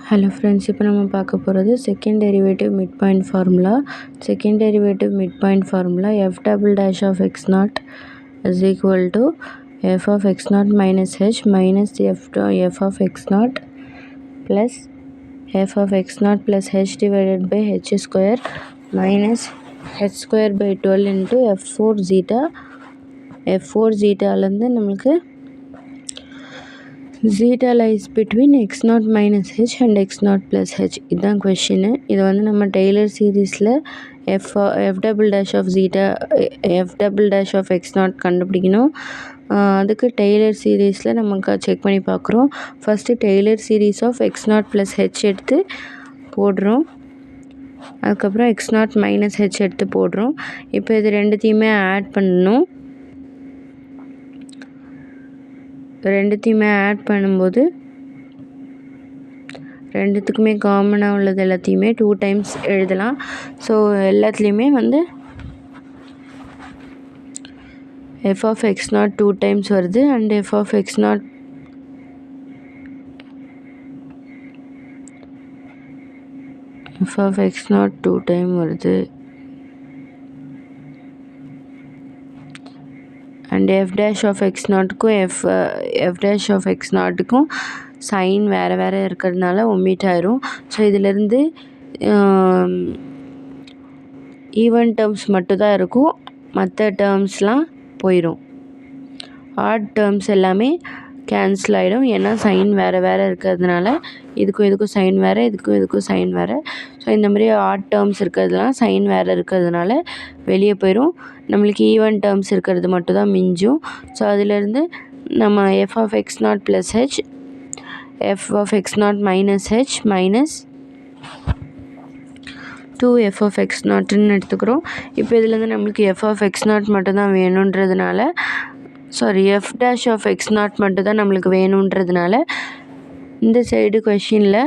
Hello friends, இப்போ நம்ம பார்க்க போகிறது second derivative mid point formula. Second derivative mid point formula f double dash of x naught is equal to f of x naught minus h minus f of x naught plus f of x naught plus h divided by h square minus h square by 12 into f4 zeta. f4 zetaலேருந்து நம்மளுக்கு zeta lies between x naught minus h and x naught plus h. இதுதான் question. இது வந்து நம்ம Taylor சீரீஸில் f double dash of zeta f double dash of x naught கண்டுபிடிக்கணும். அதுக்கு Taylor சீரீஸில் நமக்கு செக் பண்ணி பார்க்குறோம். First Taylor series of x naught plus h எடுத்து போடுறோம். அதுக்கப்புறம் x naught minus h எடுத்து போடுறோம். இப்போ இது ரெண்டுத்தையுமே ஆட் பண்ணணும். ரெண்டுத்தையுமே ஆட் பண்ணும்போது ரெண்டுத்துக்குமே காமனாக உள்ளது எல்லாத்தையுமே 2 டைம்ஸ் எழுதலாம். ஸோ எல்லாத்துலேயுமே வந்து f of X nought 2 times வருது and f of X nought f of X nought 2 time வருது and f dash of x நாட்டுக்கும் எஃப் டேஷ் ஆஃப் எக்ஸ் நாட்டுக்கும் சைன் வேறு வேறு இருக்கிறதுனால ஒமிட் ஆயிரும். ஸோ இதிலேருந்து ஈவன் டேர்ம்ஸ் மட்டும்தான் இருக்கும், மற்ற டேர்ம்ஸ்லாம் போயிடும். ஆட் டேர்ம்ஸ் எல்லாமே கேன்சல் ஆகிடும், ஏன்னா சைன் வேறு வேறு இருக்கிறதுனால இதுக்கும் சைன் வேறு, இதுக்கும் சைன் வேறு. ஸோ இந்த மாதிரி ஆட் டேர்ம்ஸ் இருக்கிறதுலாம் சைன் வேறு இருக்கிறதுனால வெளியே போயிடும். நம்மளுக்கு ஈவன் டேர்ம்ஸ் இருக்கிறது மட்டும் தான் மிஞ்சும். ஸோ அதிலேருந்து நம்ம F of X not plus H, F of X not minus H minus 2f of x நாட்னு எடுத்துக்கிறோம். இப்போ இதுலேருந்து நம்மளுக்கு f of x நாட் மட்டும் தான் வேணுன்றதுனால f dash of x not மட்டும் தான் நம்மளுக்கு வேணுன்றதுனால இந்த சைடு கொஷினில்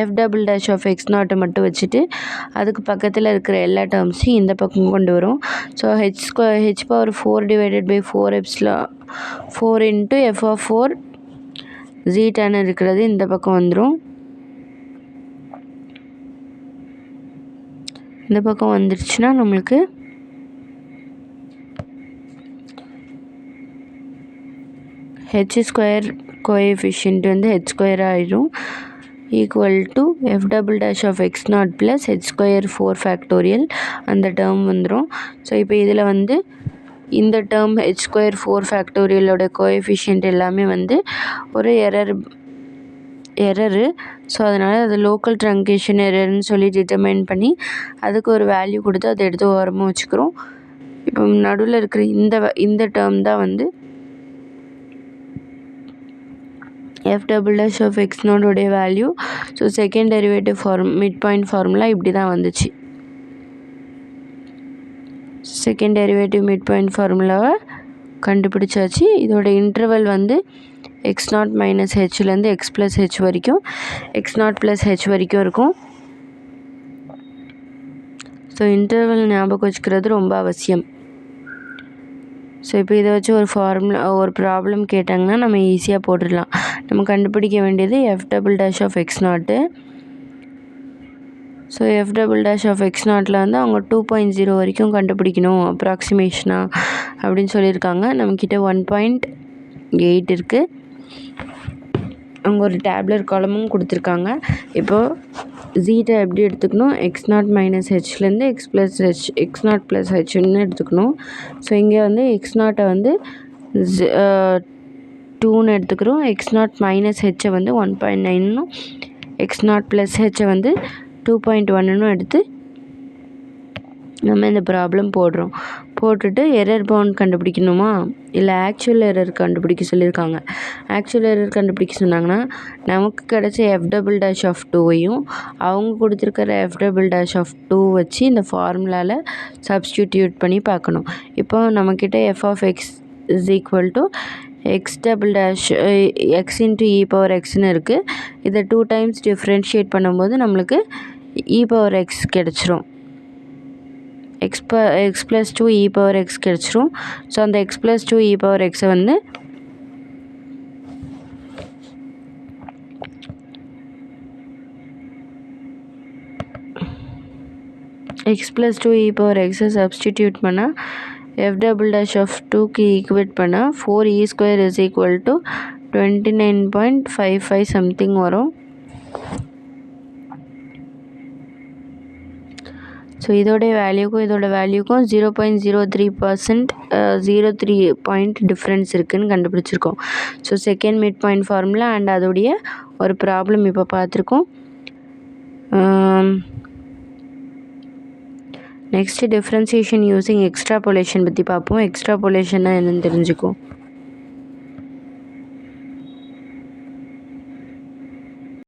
f double dash of x நாட்டை மட்டும் வச்சுட்டு அதுக்கு பக்கத்தில் இருக்கிற எல்லா டேர்ம்ஸையும் இந்த பக்கம் கொண்டு வரும். So h power 4 divided by 4 epsilon 4 into f of 4 zetaன்னு இருக்கிறது இந்த பக்கம் வந்துடும். இந்த பக்கம் வந்துருச்சுன்னா நம்மளுக்கு h ஸ்கொயர் கோஎஃபிஷியன்ட் வந்து h ஸ்கொயர் ஆகிடும், equal to f double dash of x not plus h square 4 factorial அந்த டேர்ம் வந்துடும். ஸோ இப்போ இதில் வந்து இந்த டேர்ம் h ஸ்கொயர் 4 ஃபேக்டோரியலோட கோஎஃபிஷியன்ட் எல்லாமே வந்து ஒரு எரரு. ஸோ அதனால் அது லோக்கல் ட்ரங்கேஷன் எரர்னு சொல்லி டிட்டர்மைன் பண்ணி அதுக்கு ஒரு வேல்யூ கொடுத்து அதை எடுத்து ஓரமாக வச்சுக்கிறோம். இப்போ நடுவில் இருக்கிற இந்த டேர்ம் தான் வந்து f double dash of x நாட்டோடைய value. So second derivative mid point formula இப்படி தான் வந்துச்சு. செகண்ட் டெரிவேட்டிவ் மிட் பாயிண்ட் ஃபார்முலாவை கண்டுபிடிச்சாச்சு. இதோட இன்டர்வல் வந்து x நாட் மைனஸ் ஹெச்லேருந்து எக்ஸ் ப்ளஸ் ஹெச் வரைக்கும், எக்ஸ் நாட் ப்ளஸ் ஹெச் வரைக்கும் இருக்கும். ஸோ இன்டர்வல் ஞாபகம் வச்சுக்கிறது ரொம்ப அவசியம். ஸோ இப்போ இதை வச்சு ஒரு ப்ராப்ளம் கேட்டாங்கன்னா நம்ம ஈஸியாக போட்டுடலாம். நம்ம கண்டுபிடிக்க வேண்டியது f double dash of x நாட்டு. So f double dash of x நாட்டில் வந்து அவங்க 2.0 வரைக்கும் கண்டுபிடிக்கணும் அப்ராக்சிமேஷனாக அப்படின்னு சொல்லியிருக்காங்க. நம்மக்கிட்ட 1.8 இருக்குது. அவங்க ஒரு டேப்லர் காலமும் கொடுத்துருக்காங்க. இப்போது ஜீட்டை எப்படி எடுத்துக்கணும், எக்ஸ் நாட் மைனஸ் ஹெச்லேருந்து எக்ஸ் நாட் ப்ளஸ் ஹெச்னு எடுத்துக்கணும். ஸோ இங்கே வந்து எக்ஸ் நாட்டை வந்து 2ன்னு எடுத்துக்கிறோம், எக்ஸ் நாட் மைனஸ் ஹெச்சை வந்து 1.9ன்னு, எக்ஸ் நாட் ப்ளஸ் ஹெச்சை வந்து 2.1ன்னு எடுத்து நம்ம இந்த ப்ராப்ளம் போட்டுட்டு எரர் பவுண்ட் கண்டுபிடிக்கணுமா இல்லை ஆக்சுவல் எரர் கண்டுபிடிக்க சொல்லியிருக்காங்க. ஆக்சுவல் எரர் கண்டுபிடிக்க சொன்னாங்கன்னா நமக்கு கிடைச்ச f double dash of 2வையும் அவங்க கொடுத்துருக்கிற f double dash of 2 வச்சு இந்த ஃபார்முலாவில் சப்ஸ்டிடியூட் பண்ணி பார்க்கணும். இப்போ நம்மக்கிட்ட f of x is equal to x double dash x into e power xன்னு இருக்குது. இதை 2 டைம்ஸ் டிஃப்ரென்ஷியேட் பண்ணும்போது நம்மளுக்கு e power x கிடச்சிரும். x plus 2 e power x கிடச்சிரும். ஸோ அந்த x plus 2 e power xை வந்து X plus two e power எக்ஸை substitute பண்ணால் எஃப் டபுள் டேஷ் ஆஃப் டூக்கு ஈக்குவேட் பண்ணால் 4e² is equal to 29.55 something வரும். ஸோ இதோடைய வேல்யூக்கும் இதோட வேல்யூக்கும் 0.03% 0.3 பாயிண்ட் டிஃப்ரென்ஸ் இருக்குதுன்னு கண்டுபிடிச்சிருக்கோம். So second mid point formula and அதோடைய ஒரு ப்ராப்ளம் இப்போ பார்த்துருக்கோம். நெக்ஸ்ட்டு டிஃப்ரென்சியேஷன் யூஸிங் எக்ஸ்ட்ராபோலேஷன் பற்றி பார்ப்போம். எக்ஸ்ட்ராபோலேஷன்னா என்னென்னு தெரிஞ்சுக்குவோம்.